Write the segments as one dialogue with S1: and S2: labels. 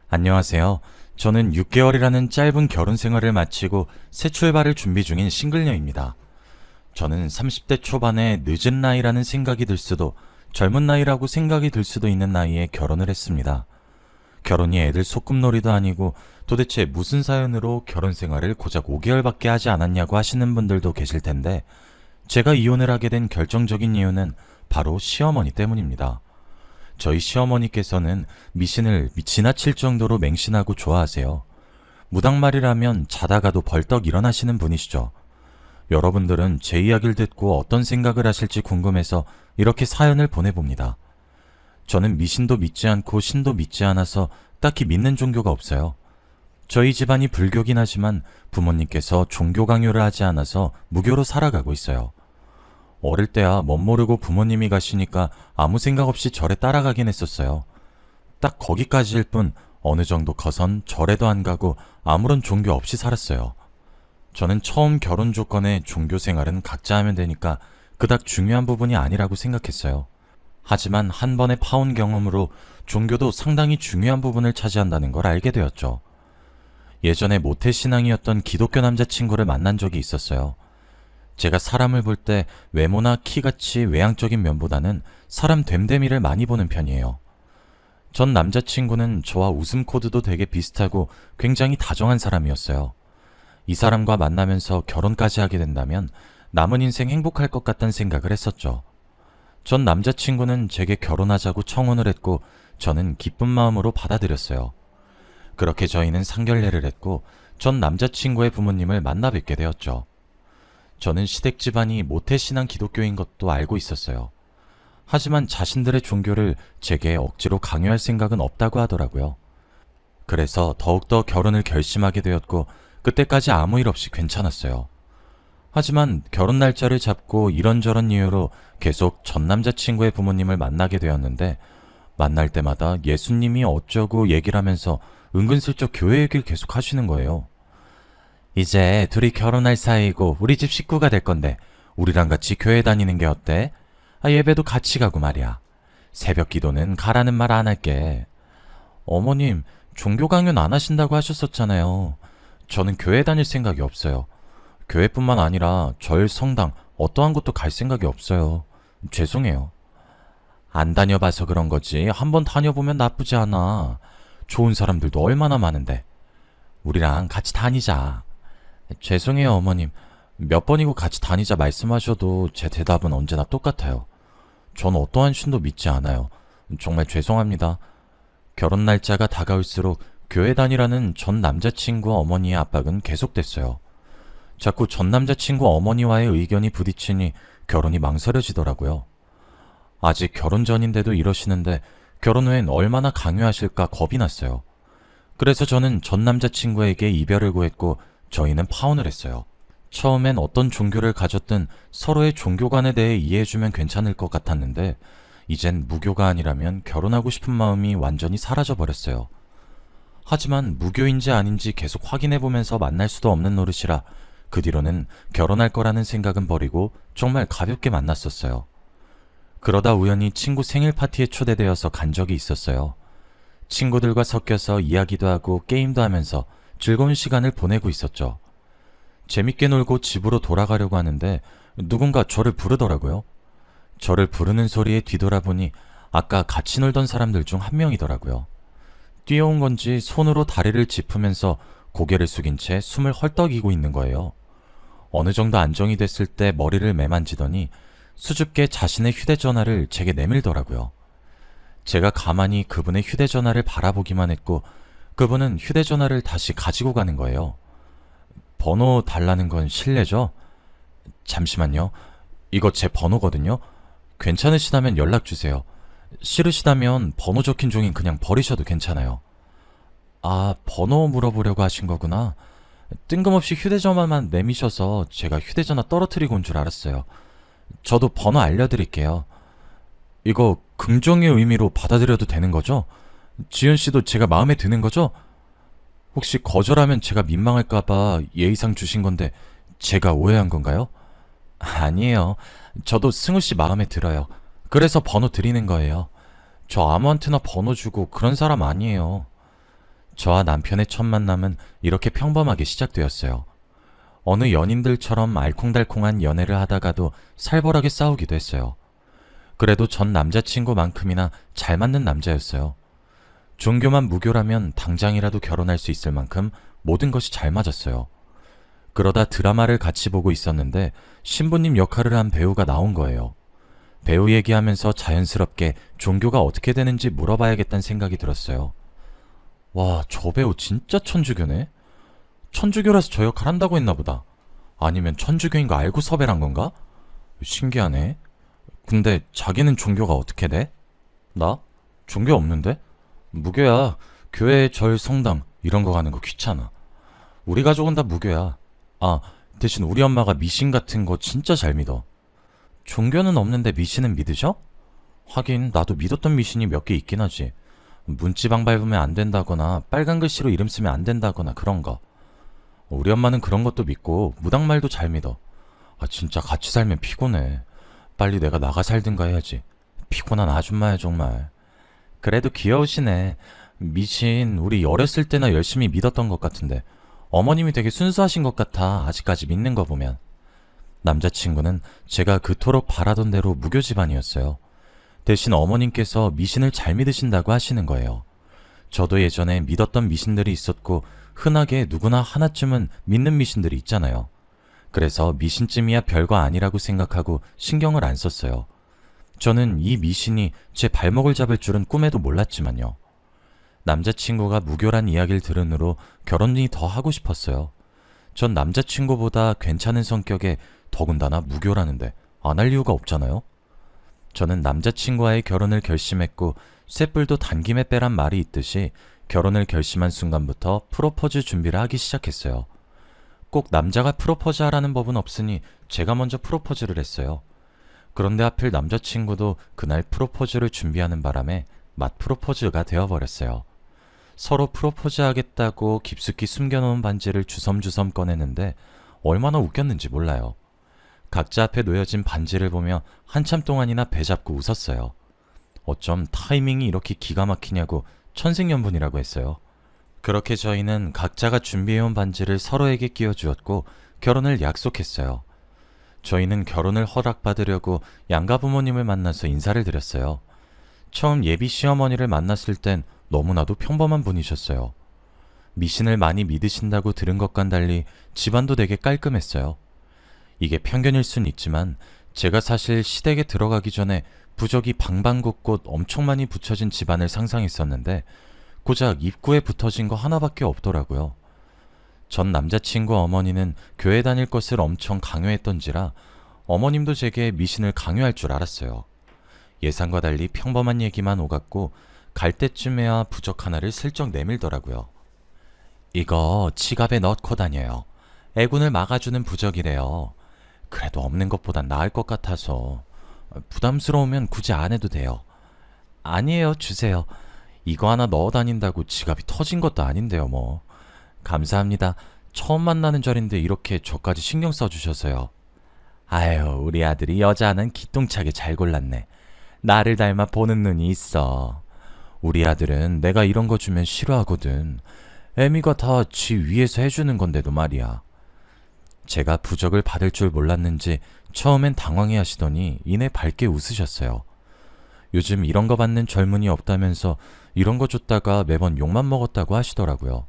S1: 안녕하세요. 저는 6개월이라는 짧은 결혼 생활을 마치고 새 출발을 준비 중인 싱글녀입니다. 저는 30대 초반에 늦은 나이라는 생각이 들 수도 젊은 나이라고 생각이 들 수도 있는 나이에 결혼을 했습니다. 결혼이 애들 소꿉놀이도 아니고 도대체 무슨 사연으로 결혼 생활을 고작 5개월밖에 하지 않았냐고 하시는 분들도 계실 텐데 제가 이혼을 하게 된 결정적인 이유는 바로 시어머니 때문입니다. 저희 시어머니께서는 미신을 지나칠 정도로 맹신하고 좋아하세요. 무당말이라면 자다가도 벌떡 일어나시는 분이시죠. 여러분들은 제 이야기를 듣고 어떤 생각을 하실지 궁금해서 이렇게 사연을 보내봅니다. 저는 미신도 믿지 않고 신도 믿지 않아서 딱히 믿는 종교가 없어요. 저희 집안이 불교긴 하지만 부모님께서 종교 강요를 하지 않아서 무교로 살아가고 있어요. 어릴 때야 멋모르고 부모님이 가시니까 아무 생각 없이 절에 따라가긴 했었어요. 딱 거기까지일 뿐 어느 정도 커선 절에도 안 가고 아무런 종교 없이 살았어요. 저는 처음 결혼 조건에 종교 생활은 각자 하면 되니까 그닥 중요한 부분이 아니라고 생각했어요. 하지만 한 번의 파혼 경험으로 종교도 상당히 중요한 부분을 차지한다는 걸 알게 되었죠. 예전에 모태신앙이었던 기독교 남자친구를 만난 적이 있었어요. 제가 사람을 볼 때 외모나 키같이 외향적인 면보다는 사람 됨됨이를 많이 보는 편이에요. 전 남자친구는 저와 웃음 코드도 되게 비슷하고 굉장히 다정한 사람이었어요. 이 사람과 만나면서 결혼까지 하게 된다면 남은 인생 행복할 것 같다는 생각을 했었죠. 전 남자친구는 제게 결혼하자고 청혼을 했고 저는 기쁜 마음으로 받아들였어요. 그렇게 저희는 상견례를 했고 전 남자친구의 부모님을 만나 뵙게 되었죠. 저는 시댁 집안이 모태신앙 기독교인 것도 알고 있었어요. 하지만 자신들의 종교를 제게 억지로 강요할 생각은 없다고 하더라고요. 그래서 더욱더 결혼을 결심하게 되었고 그때까지 아무 일 없이 괜찮았어요. 하지만 결혼 날짜를 잡고 이런저런 이유로 계속 전 남자친구의 부모님을 만나게 되었는데 만날 때마다 예수님이 어쩌고 얘기를 하면서 은근슬쩍 교회 얘기를 계속 하시는 거예요. 이제 둘이 결혼할 사이고 우리 집 식구가 될 건데 우리랑 같이 교회 다니는 게 어때? 예배도 같이 가고 말이야. 새벽 기도는 가라는 말 안 할게. 어머님, 종교 강요는 안 하신다고 하셨었잖아요. 저는 교회 다닐 생각이 없어요. 교회뿐만 아니라 절, 성당, 어떠한 곳도 갈 생각이 없어요. 죄송해요. 안 다녀봐서 그런 거지. 한번 다녀보면 나쁘지 않아. 좋은 사람들도 얼마나 많은데. 우리랑 같이 다니자. 죄송해요, 어머님. 몇 번이고 같이 다니자 말씀하셔도 제 대답은 언제나 똑같아요. 전 어떠한 신도 믿지 않아요. 정말 죄송합니다. 결혼 날짜가 다가올수록 교회 다니라는 전 남자친구 어머니의 압박은 계속됐어요. 자꾸 전 남자친구 어머니와의 의견이 부딪히니 결혼이 망설여지더라고요. 아직 결혼 전인데도 이러시는데 결혼 후엔 얼마나 강요하실까 겁이 났어요. 그래서 저는 전 남자친구에게 이별을 구했고 저희는 파혼을 했어요. 처음엔 어떤 종교를 가졌든 서로의 종교관에 대해 이해해주면 괜찮을 것 같았는데 이젠 무교가 아니라면 결혼하고 싶은 마음이 완전히 사라져버렸어요. 하지만 무교인지 아닌지 계속 확인해보면서 만날 수도 없는 노릇이라 그 뒤로는 결혼할 거라는 생각은 버리고 정말 가볍게 만났었어요. 그러다 우연히 친구 생일 파티에 초대되어서 간 적이 있었어요. 친구들과 섞여서 이야기도 하고 게임도 하면서 즐거운 시간을 보내고 있었죠. 재밌게 놀고 집으로 돌아가려고 하는데 누군가 저를 부르더라고요. 저를 부르는 소리에 뒤돌아보니 아까 같이 놀던 사람들 중 한 명이더라고요. 뛰어온 건지 손으로 다리를 짚으면서 고개를 숙인 채 숨을 헐떡이고 있는 거예요. 어느 정도 안정이 됐을 때 머리를 매만지더니 수줍게 자신의 휴대전화를 제게 내밀더라고요. 제가 가만히 그분의 휴대전화를 바라보기만 했고 그분은 휴대전화를 다시 가지고 가는 거예요. 번호 달라는 건 실례죠? 잠시만요. 이거 제 번호거든요. 괜찮으시다면 연락주세요. 싫으시다면 번호 적힌 종인 그냥 버리셔도 괜찮아요. 아, 번호 물어보려고 하신 거구나. 뜬금없이 휴대전화만 내미셔서 제가 휴대전화 떨어뜨리고 온 줄 알았어요. 저도 번호 알려드릴게요. 이거 긍정의 의미로 받아들여도 되는 거죠? 지연 씨도 제가 마음에 드는 거죠? 혹시 거절하면 제가 민망할까봐 예의상 주신 건데 제가 오해한 건가요? 아니에요. 저도 승우 씨 마음에 들어요. 그래서 번호 드리는 거예요. 저 아무한테나 번호 주고 그런 사람 아니에요. 저와 남편의 첫 만남은 이렇게 평범하게 시작되었어요. 어느 연인들처럼 알콩달콩한 연애를 하다가도 살벌하게 싸우기도 했어요. 그래도 전 남자친구만큼이나 잘 맞는 남자였어요. 종교만 무교라면 당장이라도 결혼할 수 있을 만큼 모든 것이 잘 맞았어요. 그러다 드라마를 같이 보고 있었는데 신부님 역할을 한 배우가 나온 거예요. 배우 얘기하면서 자연스럽게 종교가 어떻게 되는지 물어봐야겠다는 생각이 들었어요. 와, 저 배우 진짜 천주교네? 천주교라서 저 역할 한다고 했나 보다. 아니면 천주교인 거 알고 섭외를 한 건가? 신기하네. 근데 자기는 종교가 어떻게 돼? 나? 종교 없는데? 무교야. 교회, 절, 성당 이런 거 가는 거 귀찮아. 우리 가족은 다 무교야. 아, 대신 우리 엄마가 미신 같은 거 진짜 잘 믿어. 종교는 없는데 미신은 믿으셔? 하긴 나도 믿었던 미신이 몇 개 있긴 하지. 문지방 밟으면 안 된다거나 빨간 글씨로 이름 쓰면 안 된다거나 그런 거. 우리 엄마는 그런 것도 믿고 무당말도 잘 믿어. 아, 진짜 같이 살면 피곤해. 빨리 내가 나가 살든가 해야지. 피곤한 아줌마야 정말. 그래도 귀여우시네. 미신 우리 어렸을 때나 열심히 믿었던 것 같은데 어머님이 되게 순수하신 것 같아. 아직까지 믿는 거 보면. 남자친구는 제가 그토록 바라던 대로 무교 집안이었어요. 대신 어머님께서 미신을 잘 믿으신다고 하시는 거예요. 저도 예전에 믿었던 미신들이 있었고 흔하게 누구나 하나쯤은 믿는 미신들이 있잖아요. 그래서 미신쯤이야 별거 아니라고 생각하고 신경을 안 썼어요. 저는 이 미신이 제 발목을 잡을 줄은 꿈에도 몰랐지만요. 남자친구가 무교란 이야기를 들은 후로 결혼이 더 하고 싶었어요. 전 남자친구보다 괜찮은 성격에 더군다나 무교라는데 안 할 이유가 없잖아요. 저는 남자친구와의 결혼을 결심했고 쇳불도 단김에 빼란 말이 있듯이 결혼을 결심한 순간부터 프로포즈 준비를 하기 시작했어요. 꼭 남자가 프로포즈 하라는 법은 없으니 제가 먼저 프로포즈를 했어요. 그런데 하필 남자친구도 그날 프로포즈를 준비하는 바람에 맛 프로포즈가 되어버렸어요. 서로 프로포즈 하겠다고 깊숙이 숨겨놓은 반지를 주섬주섬 꺼내는데 얼마나 웃겼는지 몰라요. 각자 앞에 놓여진 반지를 보며 한참 동안이나 배 잡고 웃었어요. 어쩜 타이밍이 이렇게 기가 막히냐고 천생연분이라고 했어요. 그렇게 저희는 각자가 준비해온 반지를 서로에게 끼워주었고 결혼을 약속했어요. 저희는 결혼을 허락받으려고 양가 부모님을 만나서 인사를 드렸어요. 처음 예비 시어머니를 만났을 땐 너무나도 평범한 분이셨어요. 미신을 많이 믿으신다고 들은 것과는 달리 집안도 되게 깔끔했어요. 이게 편견일 순 있지만 제가 사실 시댁에 들어가기 전에 부적이 방방곳곳 엄청 많이 붙여진 집안을 상상했었는데 고작 입구에 붙어진 거 하나밖에 없더라고요. 전 남자친구 어머니는 교회 다닐 것을 엄청 강요했던지라 어머님도 제게 미신을 강요할 줄 알았어요. 예상과 달리 평범한 얘기만 오갔고 갈 때쯤에야 부적 하나를 슬쩍 내밀더라고요. 이거 지갑에 넣고 다녀요. 애군을 막아주는 부적이래요. 그래도 없는 것보단 나을 것 같아서. 부담스러우면 굳이 안 해도 돼요. 아니에요, 주세요. 이거 하나 넣어 다닌다고 지갑이 터진 것도 아닌데요, 뭐. 감사합니다. 처음 만나는 절인데 이렇게 저까지 신경 써주셔서요. 아유, 우리 아들이 여자는 기똥차게 잘 골랐네. 나를 닮아 보는 눈이 있어. 우리 아들은 내가 이런 거 주면 싫어하거든. 애미가 다 지 위에서 해주는 건데도 말이야. 제가 부적을 받을 줄 몰랐는지 처음엔 당황해 하시더니 이내 밝게 웃으셨어요. 요즘 이런 거 받는 젊은이 없다면서 이런 거 줬다가 매번 욕만 먹었다고 하시더라고요.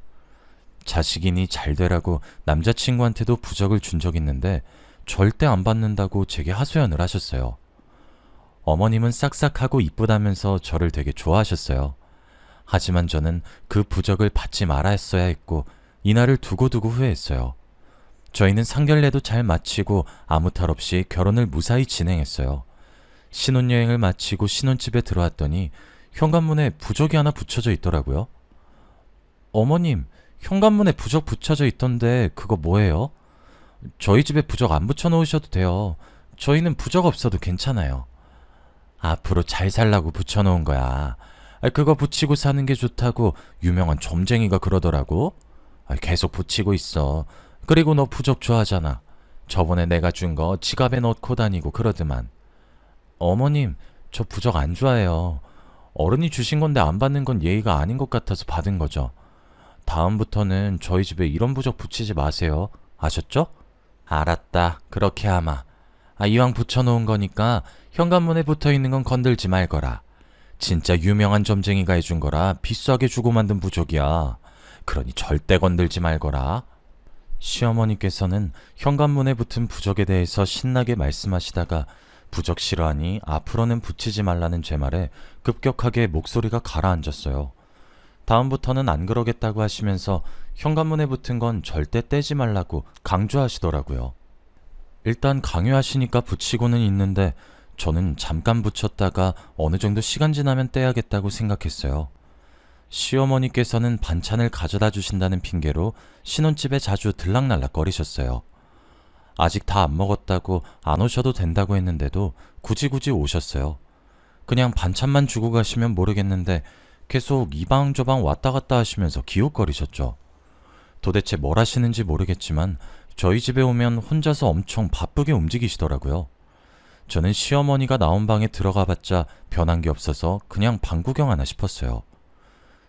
S1: 자식이니 잘 되라고 남자친구한테도 부적을 준 적 있는데 절대 안 받는다고 제게 하소연을 하셨어요. 어머님은 싹싹하고 이쁘다면서 저를 되게 좋아하셨어요. 하지만 저는 그 부적을 받지 말았어야 했고 이날을 두고두고 후회했어요. 저희는 상견례도 잘 마치고 아무 탈 없이 결혼을 무사히 진행했어요. 신혼여행을 마치고 신혼집에 들어왔더니 현관문에 부적이 하나 붙여져 있더라고요. 어머님, 현관문에 부적 붙여져 있던데 그거 뭐예요? 저희 집에 부적 안 붙여놓으셔도 돼요. 저희는 부적 없어도 괜찮아요. 앞으로 잘 살라고 붙여놓은 거야. 그거 붙이고 사는 게 좋다고 유명한 점쟁이가 그러더라고. 계속 붙이고 있어. 그리고 너 부적 좋아하잖아. 저번에 내가 준 거 지갑에 넣고 다니고 그러더만. 어머님, 저 부적 안 좋아해요. 어른이 주신 건데 안 받는 건 예의가 아닌 것 같아서 받은 거죠. 다음부터는 저희 집에 이런 부적 붙이지 마세요. 아셨죠? 알았다. 그렇게 하마. 이왕 붙여놓은 거니까 현관문에 붙어있는 건 건들지 말거라. 진짜 유명한 점쟁이가 해준 거라 비싸게 주고 만든 부적이야. 그러니 절대 건들지 말거라. 시어머니께서는 현관문에 붙은 부적에 대해서 신나게 말씀하시다가 부적 싫어하니 앞으로는 붙이지 말라는 제 말에 급격하게 목소리가 가라앉았어요. 다음부터는 안 그러겠다고 하시면서 현관문에 붙은 건 절대 떼지 말라고 강조하시더라고요. 일단 강요하시니까 붙이고는 있는데 저는 잠깐 붙였다가 어느 정도 시간 지나면 떼야겠다고 생각했어요. 시어머니께서는 반찬을 가져다 주신다는 핑계로 신혼집에 자주 들락날락거리셨어요. 아직 다 안 먹었다고 안 오셔도 된다고 했는데도 굳이 오셨어요. 그냥 반찬만 주고 가시면 모르겠는데 계속 이 방 저 방 왔다 갔다 하시면서 기웃거리셨죠. 도대체 뭘 하시는지 모르겠지만 저희 집에 오면 혼자서 엄청 바쁘게 움직이시더라고요. 저는 시어머니가 나온 방에 들어가 봤자 변한 게 없어서 그냥 방 구경 하나 싶었어요.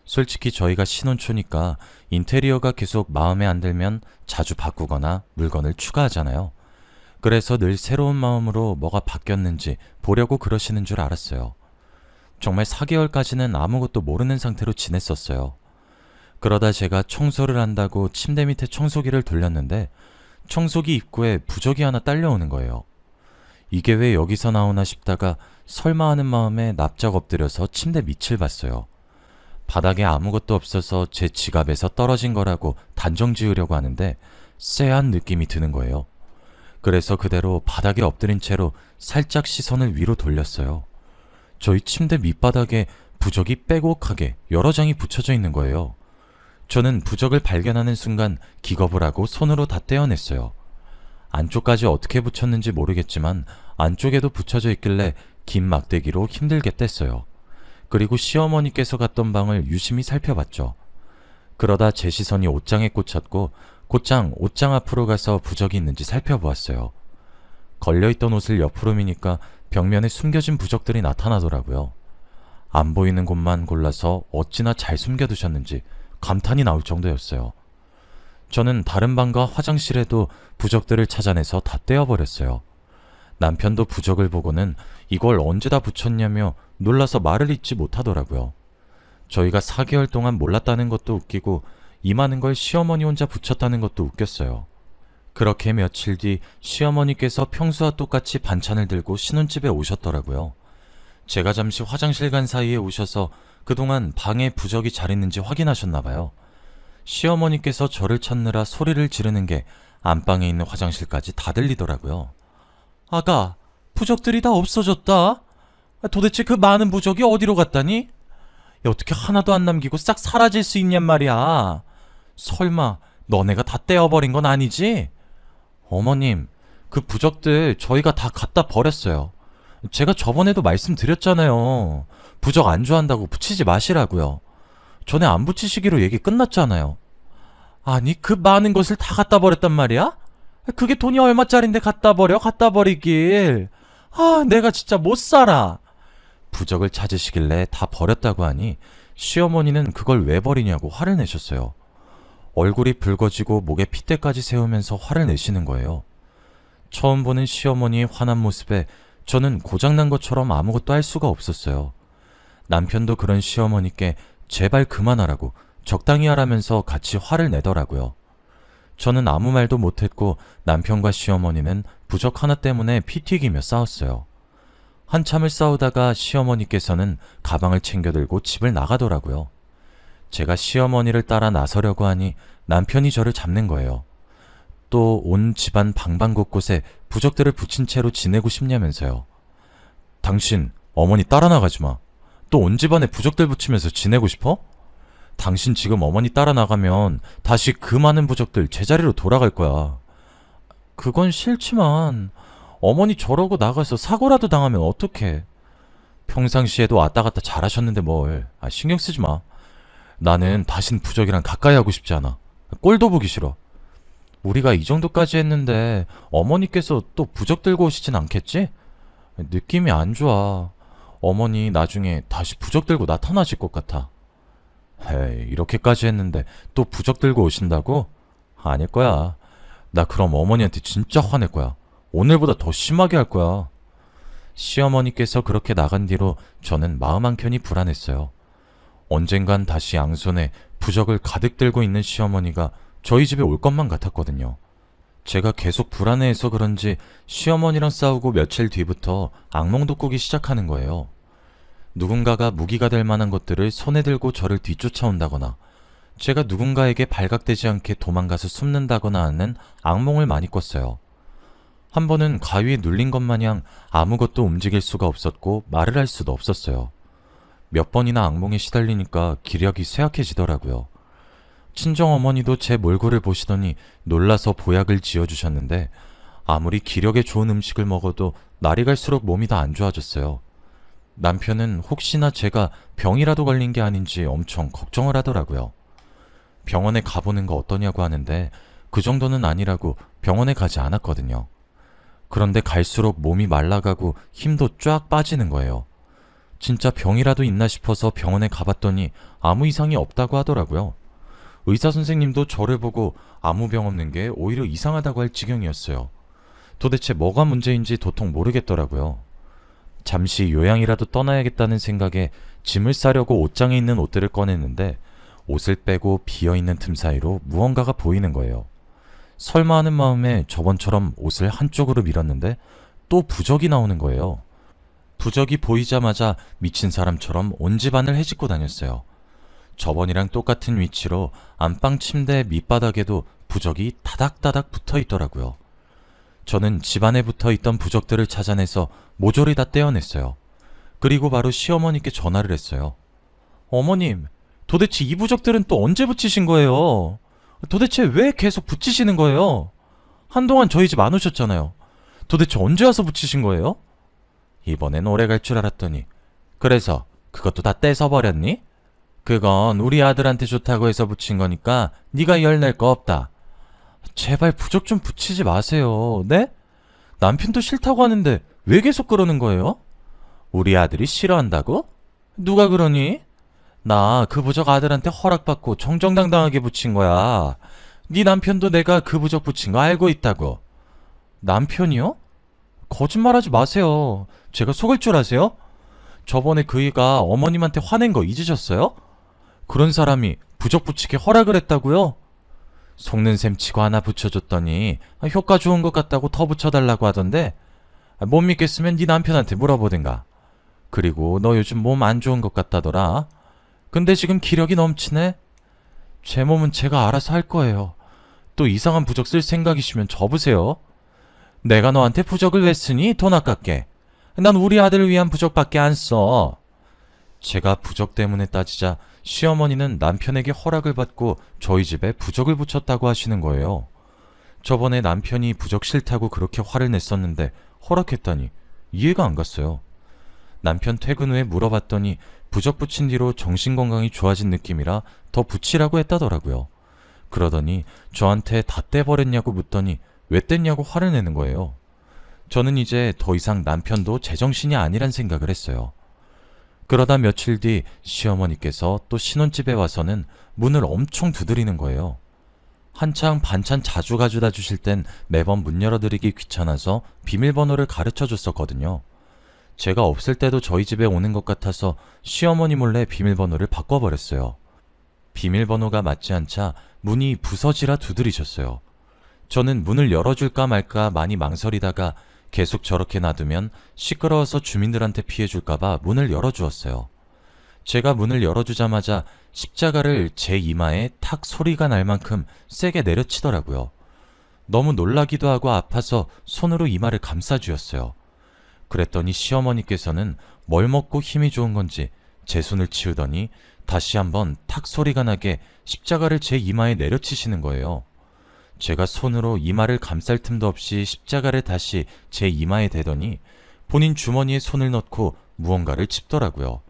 S1: 솔직히 저희가 신혼초니까 인테리어가 계속 마음에 안 들면 자주 바꾸거나 물건을 추가하잖아요. 그래서 늘 새로운 마음으로 뭐가 바뀌었는지 보려고 그러시는 줄 알았어요. 정말 4개월까지는 아무것도 모르는 상태로 지냈었어요. 그러다 제가 청소를 한다고 침대 밑에 청소기를 돌렸는데 청소기 입구에 부적이 하나 딸려오는 거예요. 이게 왜 여기서 나오나 싶다가 설마 하는 마음에 납작 엎드려서 침대 밑을 봤어요. 바닥에 아무것도 없어서 제 지갑에서 떨어진 거라고 단정 지으려고 하는데 쎄한 느낌이 드는 거예요. 그래서 그대로 바닥에 엎드린 채로 살짝 시선을 위로 돌렸어요. 저희 침대 밑바닥에 부적이 빼곡하게 여러 장이 붙여져 있는 거예요. 저는 부적을 발견하는 순간 기겁을 하고 손으로 다 떼어냈어요. 안쪽까지 어떻게 붙였는지 모르겠지만 안쪽에도 붙여져 있길래 긴 막대기로 힘들게 뗐어요. 그리고 시어머니께서 갔던 방을 유심히 살펴봤죠. 그러다 제 시선이 옷장에 꽂혔고 곧장 옷장 앞으로 가서 부적이 있는지 살펴보았어요. 걸려있던 옷을 옆으로 미니까 벽면에 숨겨진 부적들이 나타나더라고요. 안 보이는 곳만 골라서 어찌나 잘 숨겨두셨는지 감탄이 나올 정도였어요. 저는 다른 방과 화장실에도 부적들을 찾아내서 다 떼어버렸어요. 남편도 부적을 보고는 이걸 언제 다 붙였냐며 놀라서 말을 잇지 못하더라고요. 저희가 4개월 동안 몰랐다는 것도 웃기고 이 많은 걸 시어머니 혼자 붙였다는 것도 웃겼어요. 그렇게 며칠 뒤 시어머니께서 평소와 똑같이 반찬을 들고 신혼집에 오셨더라고요. 제가 잠시 화장실 간 사이에 오셔서 그동안 방에 부적이 잘 있는지 확인하셨나봐요. 시어머니께서 저를 찾느라 소리를 지르는 게 안방에 있는 화장실까지 다 들리더라고요. 아가, 부적들이 다 없어졌다. 도대체 그 많은 부적이 어디로 갔다니? 어떻게 하나도 안 남기고 싹 사라질 수 있냔 말이야. 설마 너네가 다 떼어버린 건 아니지? 어머님, 그 부적들 저희가 다 갖다 버렸어요. 제가 저번에도 말씀드렸잖아요. 부적 안 좋아한다고 붙이지 마시라고요. 전에 안 붙이시기로 얘기 끝났잖아요. 아니, 그 많은 것을 다 갖다 버렸단 말이야? 그게 돈이 얼마짜린데 갖다 버리길. 내가 진짜 못 살아. 부적을 찾으시길래 다 버렸다고 하니 시어머니는 그걸 왜 버리냐고 화를 내셨어요. 얼굴이 붉어지고 목에 핏대까지 세우면서 화를 내시는 거예요. 처음 보는 시어머니의 화난 모습에 저는 고장난 것처럼 아무것도 할 수가 없었어요. 남편도 그런 시어머니께 제발 그만하라고 적당히 하라면서 같이 화를 내더라고요. 저는 아무 말도 못했고 남편과 시어머니는 부적 하나 때문에 피 튀기며 싸웠어요. 한참을 싸우다가 시어머니께서는 가방을 챙겨 들고 집을 나가더라고요. 제가 시어머니를 따라 나서려고 하니 남편이 저를 잡는 거예요. 또 온 집안 방방곳곳에 부적들을 붙인 채로 지내고 싶냐면서요. 당신 어머니 따라 나가지 마. 또 온 집안에 부적들 붙이면서 지내고 싶어? 당신 지금 어머니 따라 나가면 다시 그 많은 부적들 제자리로 돌아갈 거야. 그건 싫지만 어머니 저러고 나가서 사고라도 당하면 어떡해. 평상시에도 왔다 갔다 잘하셨는데 뭘. 신경 쓰지 마. 나는 다신 부적이랑 가까이 하고 싶지 않아. 꼴도 보기 싫어. 우리가 이 정도까지 했는데 어머니께서 또 부적 들고 오시진 않겠지? 느낌이 안 좋아. 어머니 나중에 다시 부적 들고 나타나실 것 같아. 에이, 이렇게까지 했는데 또 부적 들고 오신다고? 아닐 거야. 나 그럼 어머니한테 진짜 화낼 거야. 오늘보다 더 심하게 할 거야. 시어머니께서 그렇게 나간 뒤로 저는 마음 한켠이 불안했어요. 언젠간 다시 양손에 부적을 가득 들고 있는 시어머니가 저희 집에 올 것만 같았거든요. 제가 계속 불안해해서 그런지 시어머니랑 싸우고 며칠 뒤부터 악몽도 꾸기 시작하는 거예요. 누군가가 무기가 될 만한 것들을 손에 들고 저를 뒤쫓아온다거나 제가 누군가에게 발각되지 않게 도망가서 숨는다거나 하는 악몽을 많이 꿨어요. 한 번은 가위에 눌린 것 마냥 아무것도 움직일 수가 없었고 말을 할 수도 없었어요. 몇 번이나 악몽에 시달리니까 기력이 쇠약해지더라고요. 친정어머니도 제 몰골을 보시더니 놀라서 보약을 지어주셨는데 아무리 기력에 좋은 음식을 먹어도 날이 갈수록 몸이 더 안 좋아졌어요. 남편은 혹시나 제가 병이라도 걸린 게 아닌지 엄청 걱정을 하더라고요. 병원에 가보는 거 어떠냐고 하는데 그 정도는 아니라고 병원에 가지 않았거든요. 그런데 갈수록 몸이 말라가고 힘도 쫙 빠지는 거예요. 진짜 병이라도 있나 싶어서 병원에 가봤더니 아무 이상이 없다고 하더라고요. 의사 선생님도 저를 보고 아무 병 없는 게 오히려 이상하다고 할 지경이었어요. 도대체 뭐가 문제인지 도통 모르겠더라고요. 잠시 요양이라도 떠나야겠다는 생각에 짐을 싸려고 옷장에 있는 옷들을 꺼냈는데 옷을 빼고 비어있는 틈 사이로 무언가가 보이는 거예요. 설마 하는 마음에 저번처럼 옷을 한쪽으로 밀었는데 또 부적이 나오는 거예요. 부적이 보이자마자 미친 사람처럼 온 집안을 헤집고 다녔어요. 저번이랑 똑같은 위치로 안방 침대 밑바닥에도 부적이 다닥다닥 붙어 있더라고요. 저는 집안에 붙어 있던 부적들을 찾아내서 모조리 다 떼어냈어요. 그리고 바로 시어머니께 전화를 했어요. 어머님, 도대체 이 부적들은 또 언제 붙이신 거예요? 도대체 왜 계속 붙이시는 거예요? 한동안 저희 집 안 오셨잖아요. 도대체 언제 와서 붙이신 거예요? 이번엔 오래 갈 줄 알았더니 그래서 그것도 다 떼서버렸니? 그건 우리 아들한테 좋다고 해서 붙인 거니까 네가 열낼 거 없다. 제발 부적 좀 붙이지 마세요. 네? 남편도 싫다고 하는데 왜 계속 그러는 거예요? 우리 아들이 싫어한다고? 누가 그러니? 나 그 부적 아들한테 허락받고 정정당당하게 붙인 거야. 네 남편도 내가 그 부적 붙인 거 알고 있다고. 남편이요? 거짓말하지 마세요. 제가 속을 줄 아세요? 저번에 그이가 어머님한테 화낸 거 잊으셨어요? 그런 사람이 부적 붙이게 허락을 했다고요? 속는 셈 치고 하나 붙여줬더니 효과 좋은 것 같다고 더 붙여달라고 하던데 못 믿겠으면 네 남편한테 물어보든가. 그리고 너 요즘 몸 안 좋은 것 같다더라. 근데 지금 기력이 넘치네? 제 몸은 제가 알아서 할 거예요. 또 이상한 부적 쓸 생각이시면 접으세요. 내가 너한테 부적을 왜 쓰니? 돈 아깝게. 난 우리 아들을 위한 부적밖에 안 써. 제가 부적 때문에 따지자 시어머니는 남편에게 허락을 받고 저희 집에 부적을 붙였다고 하시는 거예요. 저번에 남편이 부적 싫다고 그렇게 화를 냈었는데 허락했다니 이해가 안 갔어요. 남편 퇴근 후에 물어봤더니 부적 붙인 뒤로 정신건강이 좋아진 느낌이라 더 붙이라고 했다더라고요. 그러더니 저한테 다 떼버렸냐고 묻더니 왜 뗐냐고 화를 내는 거예요. 저는 이제 더 이상 남편도 제정신이 아니란 생각을 했어요. 그러다 며칠 뒤 시어머니께서 또 신혼집에 와서는 문을 엄청 두드리는 거예요. 한창 반찬 자주 가져다 주실 땐 매번 문 열어드리기 귀찮아서 비밀번호를 가르쳐 줬었거든요. 제가 없을 때도 저희 집에 오는 것 같아서 시어머니 몰래 비밀번호를 바꿔버렸어요. 비밀번호가 맞지 않자 문이 부서지라 두드리셨어요. 저는 문을 열어줄까 말까 많이 망설이다가 계속 저렇게 놔두면 시끄러워서 주민들한테 피해줄까봐 문을 열어주었어요. 제가 문을 열어주자마자 십자가를 제 이마에 탁 소리가 날 만큼 세게 내려치더라고요. 너무 놀라기도 하고 아파서 손으로 이마를 감싸주었어요. 그랬더니 시어머니께서는 뭘 먹고 힘이 좋은 건지 제 손을 치우더니 다시 한번 탁 소리가 나게 십자가를 제 이마에 내려치시는 거예요. 제가 손으로 이마를 감쌀 틈도 없이 십자가를 다시 제 이마에 대더니 본인 주머니에 손을 넣고 무언가를 찝더라고요.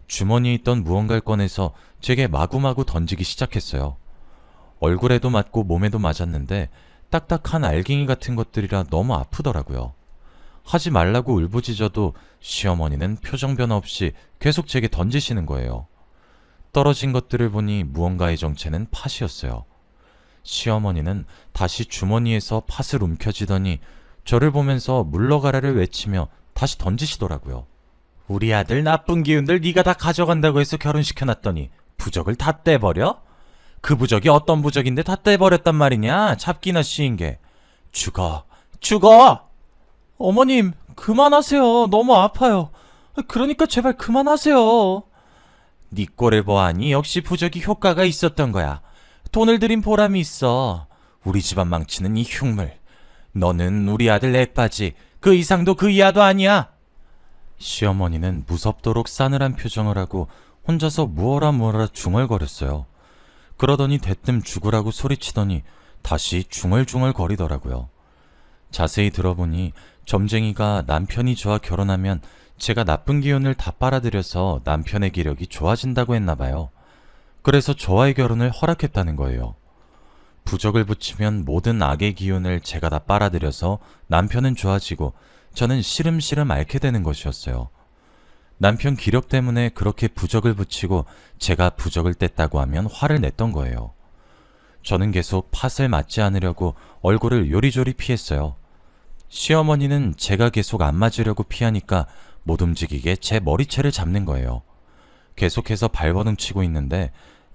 S1: 주머니에 있던 무언가를 꺼내서 제게 마구마구 던지기 시작했어요. 얼굴에도 맞고 몸에도 맞았는데 딱딱한 알갱이 같은 것들이라 너무 아프더라고요. 하지 말라고 울부짖어도 시어머니는 표정 변화 없이 계속 제게 던지시는 거예요. 떨어진 것들을 보니 무언가의 정체는 팥이었어요. 시어머니는 다시 주머니에서 팥을 움켜쥐더니 저를 보면서 물러가라를 외치며 다시 던지시더라고요. 우리 아들 나쁜 기운들 네가 다 가져간다고 해서 결혼시켜놨더니 부적을 다 떼버려? 그 부적이 어떤 부적인데 다 떼버렸단 말이냐? 잡기나 씌인 게. 죽어! 죽어! 어머님, 그만하세요. 너무 아파요. 그러니까 제발 그만하세요. 네 꼴을 보아하니 역시 부적이 효과가 있었던 거야. 돈을 들인 보람이 있어. 우리 집안 망치는 이 흉물. 너는 우리 아들 액바지. 그 이상도 그 이하도 아니야. 시어머니는 무섭도록 싸늘한 표정을 하고 혼자서 무어라 중얼거렸어요. 그러더니 대뜸 죽으라고 소리치더니 다시 중얼중얼 거리더라고요. 자세히 들어보니 점쟁이가 남편이 저와 결혼하면 제가 나쁜 기운을 다 빨아들여서 남편의 기력이 좋아진다고 했나봐요. 그래서 저와의 결혼을 허락했다는 거예요. 부적을 붙이면 모든 악의 기운을 제가 다 빨아들여서 남편은 좋아지고 저는 시름시름 앓게 되는 것이었어요. 남편 기력 때문에 그렇게 부적을 붙이고 제가 부적을 뗐다고 하면 화를 냈던 거예요. 저는 계속 팥을 맞지 않으려고 얼굴을 요리조리 피했어요. 시어머니는 제가 계속 안 맞으려고 피하니까 못 움직이게 제 머리채를 잡는 거예요. 계속해서 발버둥 치고 있는데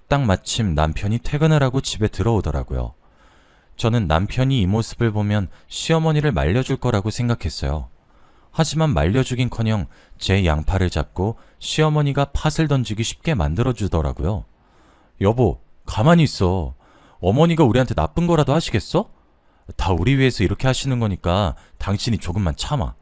S1: 딱 마침 남편이 퇴근을 하고 집에 들어오더라고요. 저는 남편이 이 모습을 보면 시어머니를 말려줄 거라고 생각했어요. 하지만 말려주긴커녕 제 양팔을 잡고 시어머니가 팥을 던지기 쉽게 만들어주더라고요. 여보, 가만히 있어. 어머니가 우리한테 나쁜 거라도 하시겠어? 다 우리 위해서 이렇게 하시는 거니까 당신이 조금만 참아.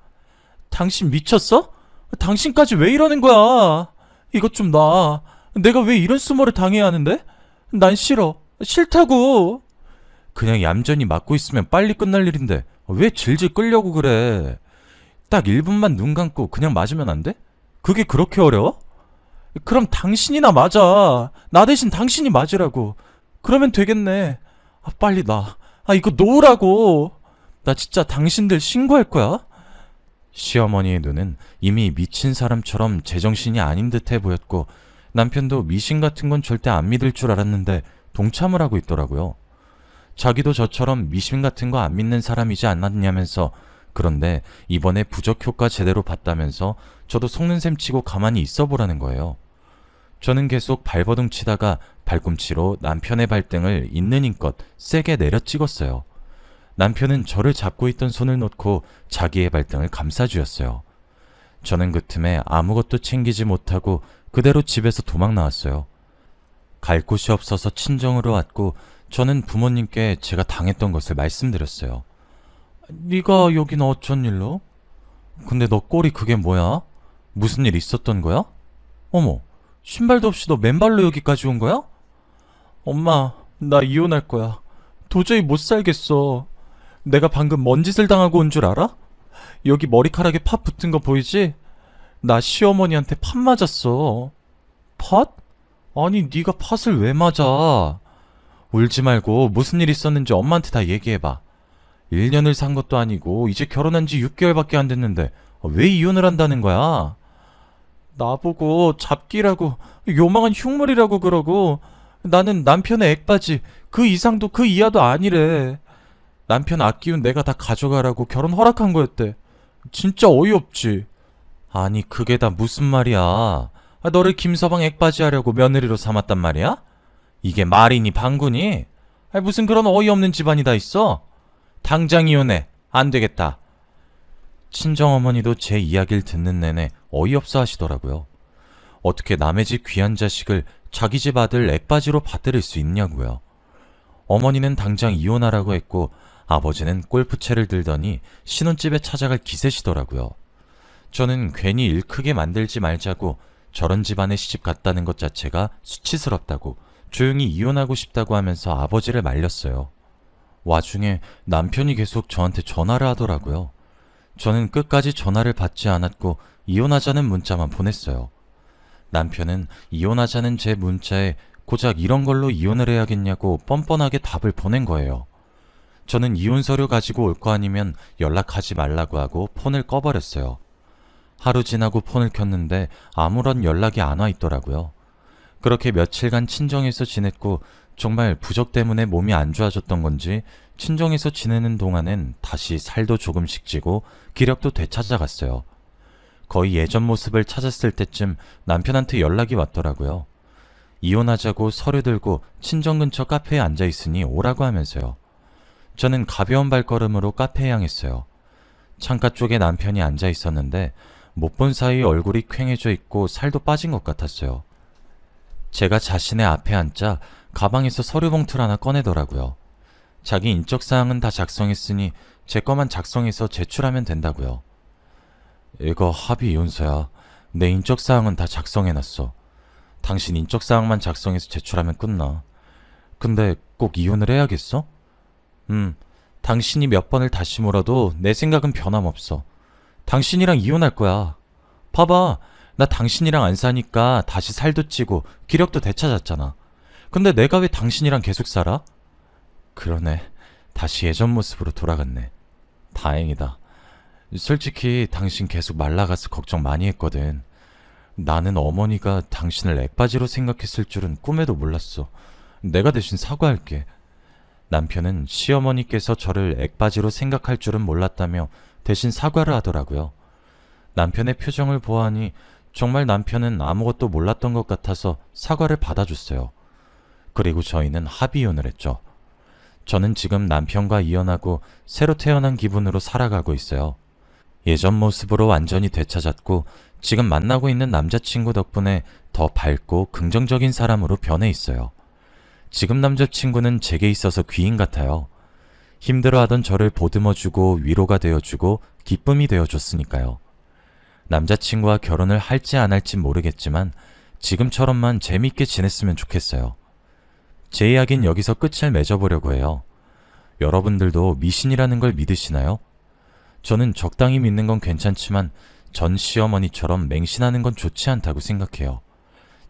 S1: 당신 미쳤어? 당신까지 왜 이러는 거야? 이것 좀 놔. 내가 왜 이런 수모를 당해야 하는데? 난 싫어. 싫다고. 그냥 얌전히 맞고 있으면 빨리 끝날 일인데 왜 질질 끌려고 그래? 딱 1분만 눈 감고 그냥 맞으면 안 돼? 그게 그렇게 어려워? 그럼 당신이나 맞아. 나 대신 당신이 맞으라고. 그러면 되겠네. 빨리 놔. 이거 놓으라고. 나 진짜 당신들 신고할 거야. 시어머니의 눈은 이미 미친 사람처럼 제정신이 아닌 듯해 보였고 남편도 미신 같은 건 절대 안 믿을 줄 알았는데 동참을 하고 있더라고요. 자기도 저처럼 미신 같은 거 안 믿는 사람이지 않았냐면서 그런데 이번에 부적 효과 제대로 봤다면서 저도 속는 셈 치고 가만히 있어 보라는 거예요. 저는 계속 발버둥 치다가 발꿈치로 남편의 발등을 있는 힘껏 세게 내려 찍었어요. 남편은 저를 잡고 있던 손을 놓고 자기의 발등을 감싸주었어요. 저는 그 틈에 아무것도 챙기지 못하고 그대로 집에서 도망 나왔어요. 갈 곳이 없어서 친정으로 왔고 저는 부모님께 제가 당했던 것을 말씀드렸어요. 네가 여긴 어쩐 일로? 근데 너 꼴이 그게 뭐야? 무슨 일 있었던 거야? 어머, 신발도 없이 너 맨발로 여기까지 온 거야? 엄마, 나 이혼할 거야. 도저히 못 살겠어. 내가 방금 뭔 짓을 당하고 온 줄 알아? 여기 머리카락에 팥 붙은 거 보이지? 나 시어머니한테 팥 맞았어. 팥? 아니 네가 팥을 왜 맞아? 울지 말고 무슨 일 있었는지 엄마한테 다 얘기해봐. 1년을 산 것도 아니고 이제 결혼한 지 6개월밖에 안 됐는데 왜 이혼을 한다는 거야? 나보고 잡기라고 요망한 흉물이라고 그러고 나는 남편의 액바지 그 이상도 그 이하도 아니래. 남편 아끼운 내가 다 가져가라고 결혼 허락한 거였대. 진짜 어이없지. 아니 그게 다 무슨 말이야. 너를 김서방 액바지 하려고 며느리로 삼았단 말이야? 이게 말이니 방구니? 무슨 그런 어이없는 집안이 다 있어? 당장 이혼해. 안 되겠다. 친정어머니도 제 이야기를 듣는 내내 어이없어 하시더라고요. 어떻게 남의 집 귀한 자식을 자기 집 아들 액바지로 받들일 수 있냐고요. 어머니는 당장 이혼하라고 했고 아버지는 골프채를 들더니 신혼집에 찾아갈 기세시더라고요. 저는 괜히 일 크게 만들지 말자고 저런 집안에 시집 갔다는 것 자체가 수치스럽다고 조용히 이혼하고 싶다고 하면서 아버지를 말렸어요. 와중에 남편이 계속 저한테 전화를 하더라고요. 저는 끝까지 전화를 받지 않았고 이혼하자는 문자만 보냈어요. 남편은 이혼하자는 제 문자에 고작 이런 걸로 이혼을 해야겠냐고 뻔뻔하게 답을 보낸 거예요. 저는 이혼 서류 가지고 올 거 아니면 연락하지 말라고 하고 폰을 꺼버렸어요. 하루 지나고 폰을 켰는데 아무런 연락이 안 와 있더라고요. 그렇게 며칠간 친정에서 지냈고 정말 부적 때문에 몸이 안 좋아졌던 건지 친정에서 지내는 동안엔 다시 살도 조금씩 찌고 기력도 되찾아갔어요. 거의 예전 모습을 찾았을 때쯤 남편한테 연락이 왔더라고요. 이혼하자고 서류 들고 친정 근처 카페에 앉아 있으니 오라고 하면서요. 저는 가벼운 발걸음으로 카페에 향했어요. 창가 쪽에 남편이 앉아 있었는데 못 본 사이 얼굴이 퀭해져 있고 살도 빠진 것 같았어요. 제가 자신의 앞에 앉자 가방에서 서류 봉투를 하나 꺼내더라고요. 자기 인적사항은 다 작성했으니 제 거만 작성해서 제출하면 된다고요. 이거 합의 이혼서야. 내 인적사항은 다 작성해놨어. 당신 인적사항만 작성해서 제출하면 끝나. 근데 꼭 이혼을 해야겠어? 당신이 몇 번을 다시 물어도 내 생각은 변함없어. 당신이랑 이혼할 거야. 봐봐, 나 당신이랑 안 사니까 다시 살도 찌고 기력도 되찾았잖아. 근데 내가 왜 당신이랑 계속 살아? 그러네. 다시 예전 모습으로 돌아갔네. 다행이다. 솔직히 당신 계속 말라가서 걱정 많이 했거든. 나는 어머니가 당신을 액바지로 생각했을 줄은 꿈에도 몰랐어. 내가 대신 사과할게. 남편은 시어머니께서 저를 액바지로 생각할 줄은 몰랐다며 대신 사과를 하더라고요. 남편의 표정을 보아하니 정말 남편은 아무것도 몰랐던 것 같아서 사과를 받아줬어요. 그리고 저희는 합의이혼을 했죠. 저는 지금 남편과 이혼하고 새로 태어난 기분으로 살아가고 있어요. 예전 모습으로 완전히 되찾았고 지금 만나고 있는 남자친구 덕분에 더 밝고 긍정적인 사람으로 변해 있어요. 지금 남자친구는 제게 있어서 귀인 같아요. 힘들어하던 저를 보듬어주고 위로가 되어주고 기쁨이 되어줬으니까요. 남자친구와 결혼을 할지 안 할지 모르겠지만 지금처럼만 재밌게 지냈으면 좋겠어요. 제 이야기는 여기서 끝을 맺어보려고 해요. 여러분들도 미신이라는 걸 믿으시나요? 저는 적당히 믿는 건 괜찮지만 전 시어머니처럼 맹신하는 건 좋지 않다고 생각해요.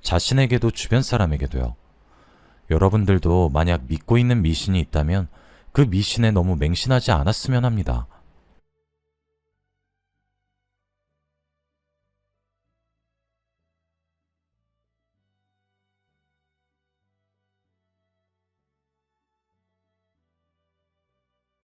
S1: 자신에게도 주변 사람에게도요. 여러분들도 만약 믿고 있는 미신이 있다면 그 미신에 너무 맹신하지 않았으면 합니다.